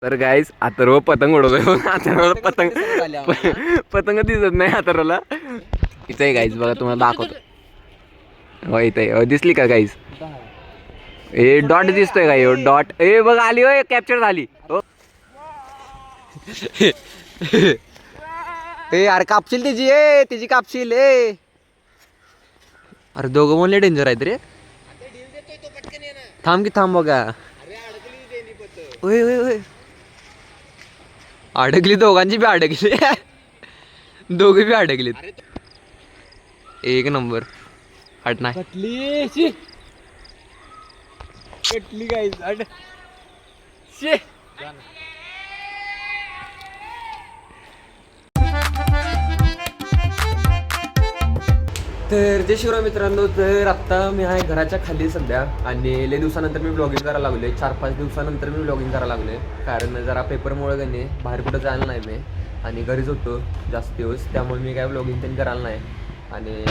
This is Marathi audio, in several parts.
तर गाईस अथर्व पतंग उडवतोय. अथर्वला पतंग दिसत नाही अथर्वला. इथं आहे गाईस बघा, तुम्हाला दाखवतो. हो इथे दिसली का गाईस? ए डॉट दिसतोय का? यो डॉट ए बघ आली हो, कॅप्चर झाली हो. ए अरे कापशील तिची, ए तिची कापशील. ए अरे दोघं म्हणले डेंजर आहेत रे. थांब की थांब बघा. होय होय होय अडकली, दोघांची बी अडकली. दोघे बी अडकलीत. एक नंबर हट नाही कटली गाईस. तर जय शिवराय मित्रांनो. तर आत्ता मी आहे घराच्या खाली सध्या, आणि लय दिवसानंतर मी ब्लॉगिंग करायला लागलोय. 4-5 दिवसानंतर मी ब्लॉगिंग करायला लागलोय, कारण जरा पेपरमुळे गणे बाहेर कुठं जायला नाही मी, आणि घरीच होतो जास्त दिवस, त्यामुळे मी काय ब्लॉगिंग त्यांनी करायला नाही. आणि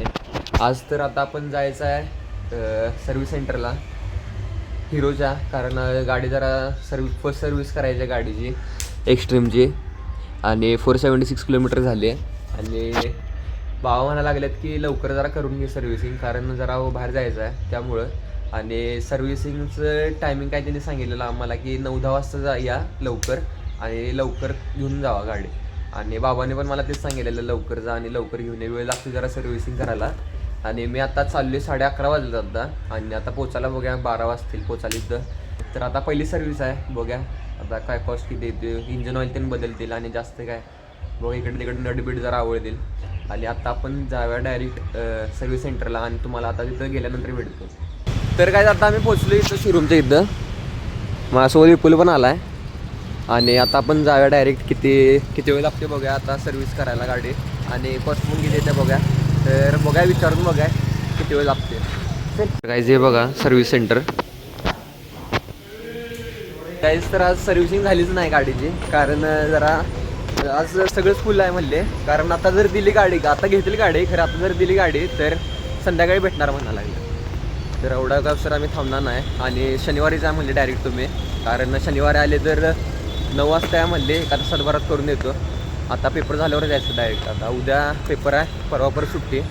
आज तर आता आपण जायचं आहे सर्व्हिस सेंटरला हिरोच्या, कारण गाडी जरा फर्स्ट सर्व्हिस करायची आहे गाडीची एक्स्ट्रीमची, आणि 476 किलोमीटर झाली आहे. आणि बाबा म्हणायला लागलेत की लवकर जरा करून घे सर्व्हिसिंग, कारण जरा बाहेर जायचं आहे त्यामुळं. आणि सर्व्हिसिंगचं टायमिंग काय त्यांनी सांगितलेलं आम्हाला की 9-10 वाजता या लवकर, आणि लवकर घेऊन जावा गाडी. आणि बाबाने पण मला तेच सांगितलेलं, लवकर जा आणि लवकर घेऊन ये, वेळ लागतो जरा सर्व्हिसिंग करायला. आणि मी आता चाललो 11:30 वाजले आता, आणि आता पोचायला बघा 12 वाजतील पोचायला इथं. तर आता पहिली सर्व्हिस आहे, बघा आता काय कॉस्ट किती येते, इंजन ऑइल त्यांनी बदलतील, आणि जास्त काय बघा इकडे तिकडे नटबीट जरा आवडतील. आणि आता आपण जाऊया डायरेक्ट सर्व्हिस सेंटरला, आणि तुम्हाला आता तिथं गेल्यानंतर भेटतो. तर काय आता आम्ही पोचलो इथं शोरूमच्या इथं, माझ्यासोबत विपुल पण आला आहे. आणि आता आपण जाऊया डायरेक्ट. किती वेळ लागते बघा आता सर्व्हिस करायला गाडी, आणि कॉस्ट पण किती येते बघा. तर बघा विचारून बघा किती वेळ लागते. काय जे बघा सर्व्हिस सेंटर काहीच. तर आज सर्व्हिसिंग झालीच नाही गाडीची, कारण जरा आज सगळंच फुल आहे म्हणले, कारण आता जर दिली गाडी, आता घेतली गाडी खरं, आता जर दिली गाडी तर संध्याकाळी भेटणार म्हणायला लागलं. तर एवढा का सर आम्ही थांबणार नाही, आणि शनिवारी जा म्हणले डायरेक्ट तुम्ही, कारण शनिवारी आले तर 9 वाजता म्हणले, एका तासाभरात करून देतो. आता पेपर झाल्यावर जायचं डायरेक्ट. आता उद्या पेपर आहे, परवा परत सुट्टी,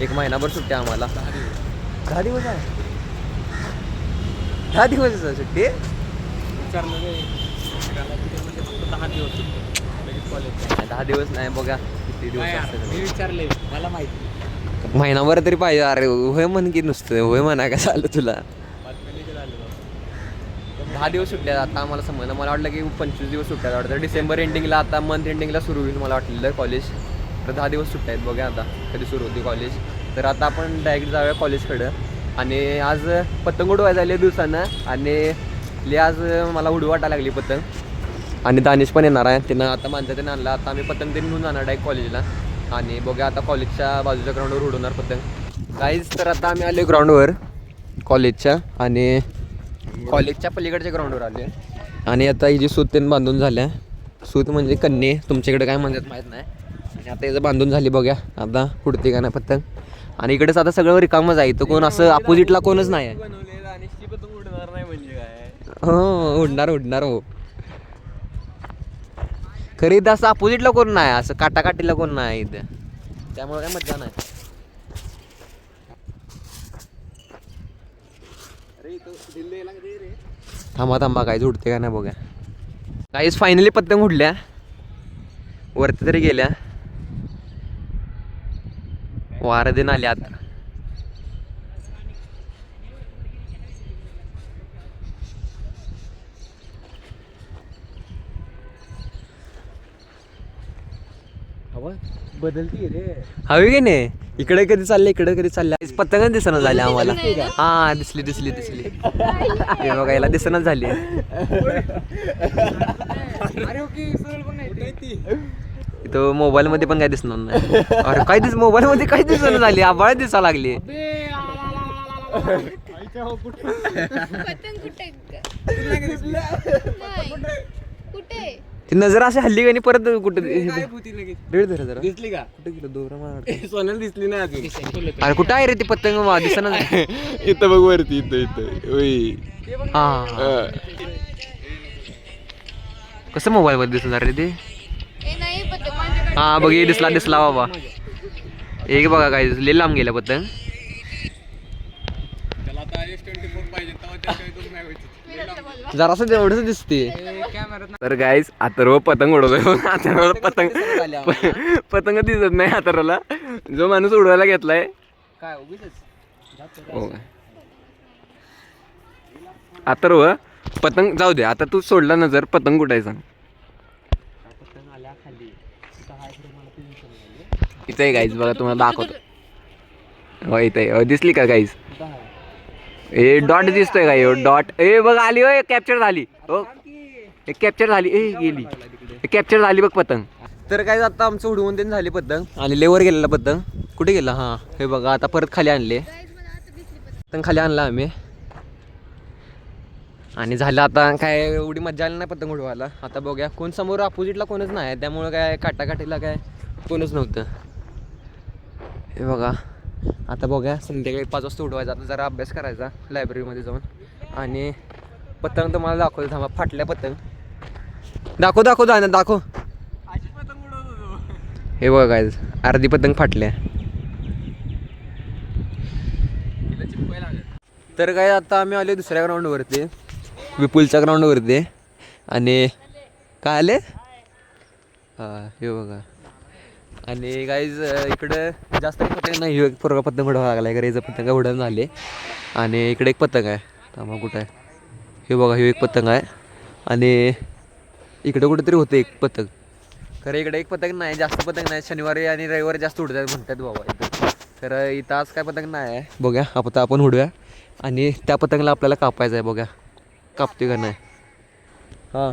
1 महिनाभर सुट्टी आम्हाला. 10 दिवस आहे, 10 दिवस सुट्टी. 10 दिवस नाही बघा किती दिवस असतात. मी विचारले, मला माहिती महिनाभर तरी पाहिजे. अरे होय म्हण की नुसतं होय म्हणा, काय झालं तुला? 10 दिवस सुटल्या आता आम्हाला समजलं. मला वाटलं की 25 दिवस सुट्ट्या वाटतं, डिसेंबर एंडिंगला, आता मंथ एंडिंगला सुरू होईल मला वाटलेलं कॉलेज. तर 10 दिवस सुट्ट्या आहेत, बघा आता कधी सुरू होती कॉलेज. तर आता आपण डायरेक्ट जाऊया कॉलेजकडं. आणि आज पतंग उडवायला झाले दिवसानं, आणि आज मला उडू वाटायला लागली पतंग. आणि दानिश पण येणार आहे, तिनं आता माणसं त्यानं आणला. आता आम्ही पतंग घेऊन जाणार डायरेक्ट कॉलेजला, आणि बघा आता कॉलेजच्या बाजूच्या ग्राउंडवर उडवणार पतंग. काहीच. तर आता आम्ही आलो ग्राउंडवर कॉलेजच्या, आणि कॉलेजच्या पलीकडच्या ग्राउंडवर आले. आणि आता ही जी सूत त्यांनी बांधून झाल्या, सूत म्हणजे कन्ये तुमच्याकडे काय म्हणतात माहीत नाही, आणि आता याचं बांधून झाली बघा. आता उडते का नाही पतंग. आणि इकडेच आता सगळं रिकामच आहे, तर कोण असं अपोजिटला कोणच नाही आहे. उडणार नाही म्हणजे काय? हो उडणार हो. खरी इथं असं अपोजिटला कोण नाही, असं काटाकाटीला कोण नाही इथं, त्यामुळे काय मजा नाही. थांबा काहीच उडते का नाही बघा. काहीच फायनली पतंग उडल्या, वरती तरी गेल्या, वारं दिन आले आता. बदलती रे हवी की नाही. इकडे कधी चालले, इकडे कधी चालले, पतंग दिसणं झाले आम्हाला. हा दिसली हे बघा, याला दिसणं झाली. इथं मोबाईल मध्ये पण काय दिसणार नाही. अरे काय मोबाईल मध्ये काय दिसणं झाली, आभाळ दिसा लागली. ती नजर अशी हल्ली आणि परत कुठे जरा दिसली का? कुठे गेलो दोरा सोन्याला दिसली नाही अजून. अरे कुठं आहे रे ती पतंग, दिसणं. इथं बघ वरती, इथं हा कसं मोबाईल मध्ये दिसणार रे ते? हा बघ हे दिसला बाबा. एक बघा काय लय लांब गेला पतंग. जरासं तेवढंच दिसते. तर गाईज आता पतंग उडवतोय. आता पतंग दिसत नाही हाताला. जो माणूस उडवायला घेतलाय काय आता पतंग जाऊ दे. आता तू सोडला ना जर पतंग कुठाय सांग. इथं आहे गाईज बघा तुम्हाला दाखवतो. हो इथं दिसली का गाईज? ए डॉट दिसतोय का? डॉट ए बघ आली. हो कॅप्चर झाली. हो कॅप्चर झाली. ए गेली. कॅप्चर झाली बघ पतंग. तर काय आता आमचं उडवून देऊन झाली पतंग आणि लेवर गेलेला पतंग कुठे गेला? हा हे बघा आता परत खाली आणले पतंग. खाली आणला आम्ही आणि झालं. आता काय एवढी मजा आली नाही पतंग उडवायला. आता बघूया कोण समोर अपोजिटला कोणच नाही त्यामुळं काय काटाकाटीला काय कोणच नव्हतं. हे बघा आता बघूया संध्याकाळी 5 वाजता उडवायचा. आता जरा अभ्यास करायचा लायब्ररीमध्ये जाऊन आणि पतंग तुम्हाला दाखवतो. थांबा फाटल्या पतंग दाखव जाणं दाखव. हे बघा काय अर्धी पतंग फाटल्या. तर काय आता आम्ही आलो दुसऱ्या ग्राउंडवरती, विपुलच्या ग्राउंडवरती. आणि काय आले हां हे बघा. आणि गाईज इकडं जास्त पतंग नाही. एक पोरगा पतंग उडवायला लागला. इकडे पतंग उडवून झाले आणि इकडे एक पतंग आहे. थांबा कुठं आहे? हे बघा हे एक पतंग आहे आणि इकडे कुठेतरी होतं एक पतंग. खरं इकडे एक पतंग नाही, जास्त पतंग नाही. शनिवारी आणि रविवारी जास्त उडतात म्हणतात बाबा इथं. तर इथं आज काय पतंग नाही आहे. बघूया आपण उडूया आणि त्या पतंगला आपल्याला कापायचं आहे. बघा कापते का नाही. हां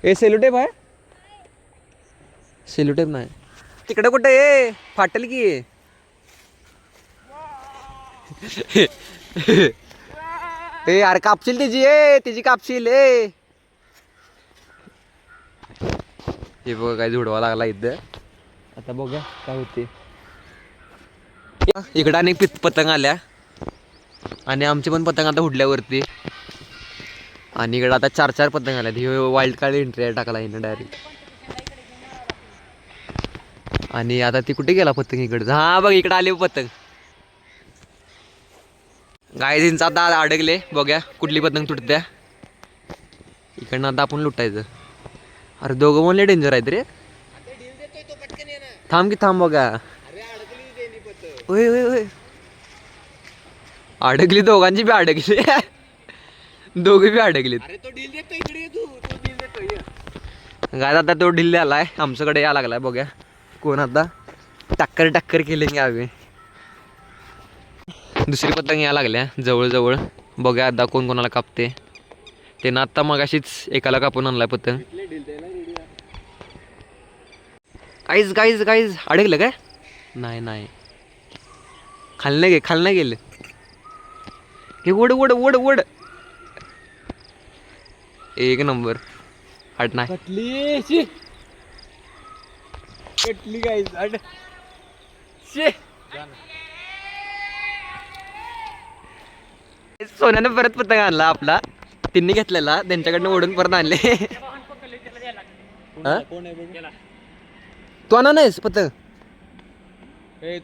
हे सेलोटेप आहे. सेलोटेप नाही तिकडे कुठं ये फाटेल की. ए अरे कापशील त्याची कापशील. हे बघा काय झुडवा लागला इथं. आता बघा काय होते. इकडं अनेक पतंग आल्या आणि आमची पण पतंग आता उडल्यावरती. आणि इकडं आता 4 पतंग आल्यात. ही वाईल्ड कार्ड एंट्री टाकला हिनं डायरेक्ट. आणि आता ती कुठे गेला पतंग? इकडं हा बघ इकडं आले पतंग. गायजींचा आता अडकले. बघ्या कुठली पतंग तुटत्या. इकडनं आता आपण लुटायचं. अरे दोघं म्हणले डेंजर आहेत रे. थांब की थांब बघा. होय होय होय अडकली. दोघांची बी अडकली. दोघे बी अडकलीत. गाय आता तो ढिल्ले आलाय आमच्याकडे या लागलाय. बघ्या कोण आता टक्कर केले आम्ही. दुसरी पतंग या लागल्या जवळ. बघा आता कोण कोणाला कापते. ते ना आत्ता मगाशीच एकाला कापून आणलाय पतंग. गाईज अडकलं काय? नाही खालनं गेलं. हे ओढ एक नंबर. हट नाही कटली गाईज. सोन्यानं परत पतंग आणला आपला. त्यांनी घेतलेला त्यांच्याकडनं ओढून परत आणले. तू आणा नाहीस पतंग?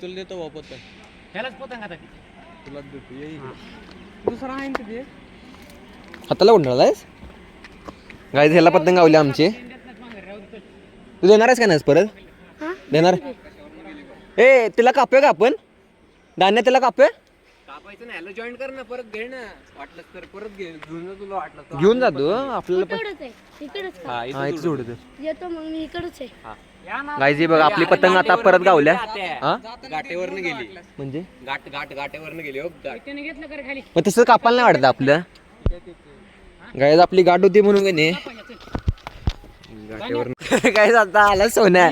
तुला देतो पतंग. ह्यालाच पतंग आता तुला देतो. दुसरा आहे ना ते हाताला उंडाळायस. गाईज ह्याला पतंग गावले आमचे. तू देणार आहेस का नाहीस परत? देणार. ए तिला कापूया का आपण? धान्य तिला कापूया. कापायचं नाही. ह्याला जॉईन कर ना. परत घे ना वाटलं तर. परत घे तुला वाटलं घेऊन जातो आपल्याला. हा इथं सोडतो. येतो मग मी इकडच आहे. गाईज बघ आपली पतंग आता परत गावल्या. गाठेवरनं गेली. म्हणजे गाठेवरनं गेली. मग तसं कापायला नाही वाटतं आपलं. गाईज आपली गाठ होती म्हणून का नाही गाईज आता आला सोन्या.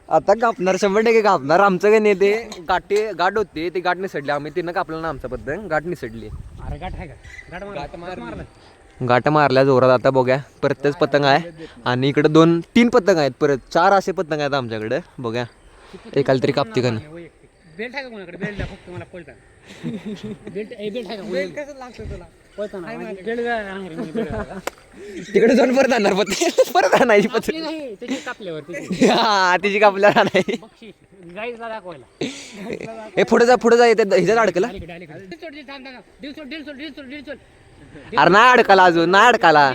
आता कापणार 100% कापणार. आमचं का नाही ते गाठ होती ती गाठ निसडली. आम्ही तिनं कापलं ना आमचं पतंग. गाठ निसडली. गाठ मारल्या जोरात. आता बघ्या परत तेच पतंग आहे. आणि इकडे 2-3 पतंग आहेत. परत 4 असे पतंग आहेत आमच्याकडे. बघ्या एकाला तरी कापते का नाही. तिकडे जाऊन परत आणणार पतंग परत आणायची पतंग हा तिची कापल्यावर नाही हे पुढे जा येते हिच्यात अडकला अरे नाही अडकाला अजून नाही अडकाला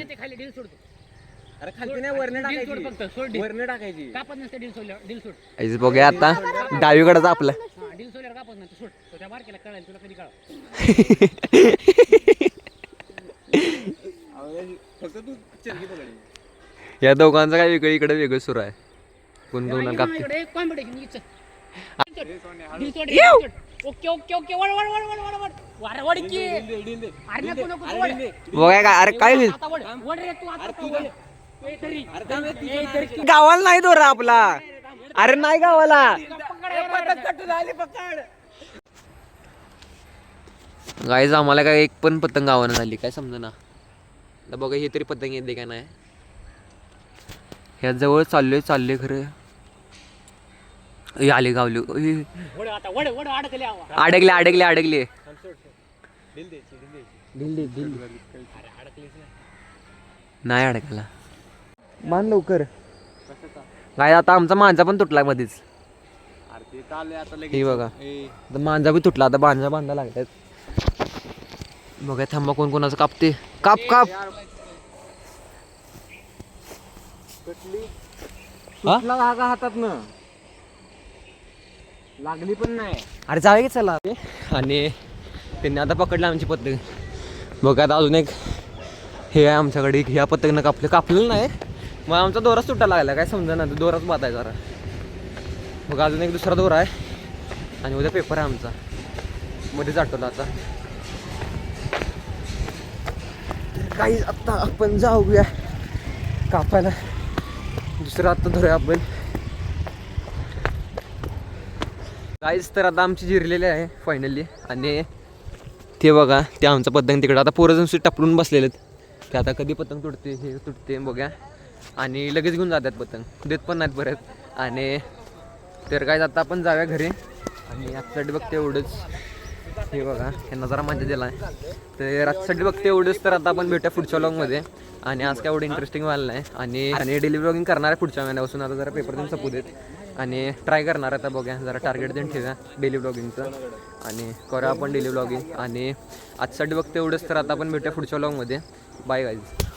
अरे खालती नाही वरनं टाकायची बघूया आता डावीकडचा आपला फक्त तू चरकी पकड. या दोघांचं काय वेगळं इकडे वेगळं सुरू आहे कोण कोणाला कापते बघाय का अरे काय होईल गावाला नाही दोरा आपला अरे नाही गावाला गाईज आम्हाला काय एक पण पतंग गावानं झाली काय समजा ना आता बघा हे तरी पतंग येते का नाही ह्या जवळ चाललोय खरं आले गावले अडकले नाही अडकला मान लवकर काय आता आमचा मांजा पण तुटला मध्येच हे बघा आता मांजा बी तुटला आता मांजा बांधा लागतात बघा थांबा कोण कोणाचं कापते काप धागा हातात न लागली पण नाही अरे जावे की चला आणि त्यांनी आता पकडलं आमची पतंग बघा आता अजून एक हे आहे आमच्याकडे ह्या पतंगनं कापलेलं नाही मग आमचा दोराच तुटायला लागला काय समजा ना दोराच बाताय जरा बघा अजून एक दुसरा दोरा आहे आणि उद्या पेपर आहे आमचा मध्येच आठवला आता काही आत्ता आपण जाऊया कापायला दुसरं आत्ता धरूया आपण काहीच तर आता आमची जिरलेली आहे फायनली आणि ते बघा ते आमचं पतंग तिकडं आता पोरं जण टपलून बसलेले आहेत की आता कधी पतंग तुटते हे तुटते बघा आणि लगेच घेऊन जातात पतंग देत पण नाहीत परत आणि तर काय आता आपण जाऊया घरी आणि आजसाठी बघते एवढंच हे बघा यांना जरा मजा दिला आहे तर आजसाठी बघते एवढंच तर आता आपण भेटूया पुढच्या व्लॉगमध्ये आणि आज काय एवढं इंटरेस्टिंग व्हायला नाही आणि डेली व्लॉगिंग करणार आहे पुढच्या महिन्यापासून आता जरा पेपर देऊन संपू देत आणि ट्राय करणार आता बघूया जरा टार्गेट देऊन ठेवूया डेली व्लॉगिंगचं आणि करूया आपण डेली व्लॉगिंग आणि आजसाठी बघते एवढंच तर आता आपण भेटूया पुढच्या व्लॉगमध्ये बाय गाईज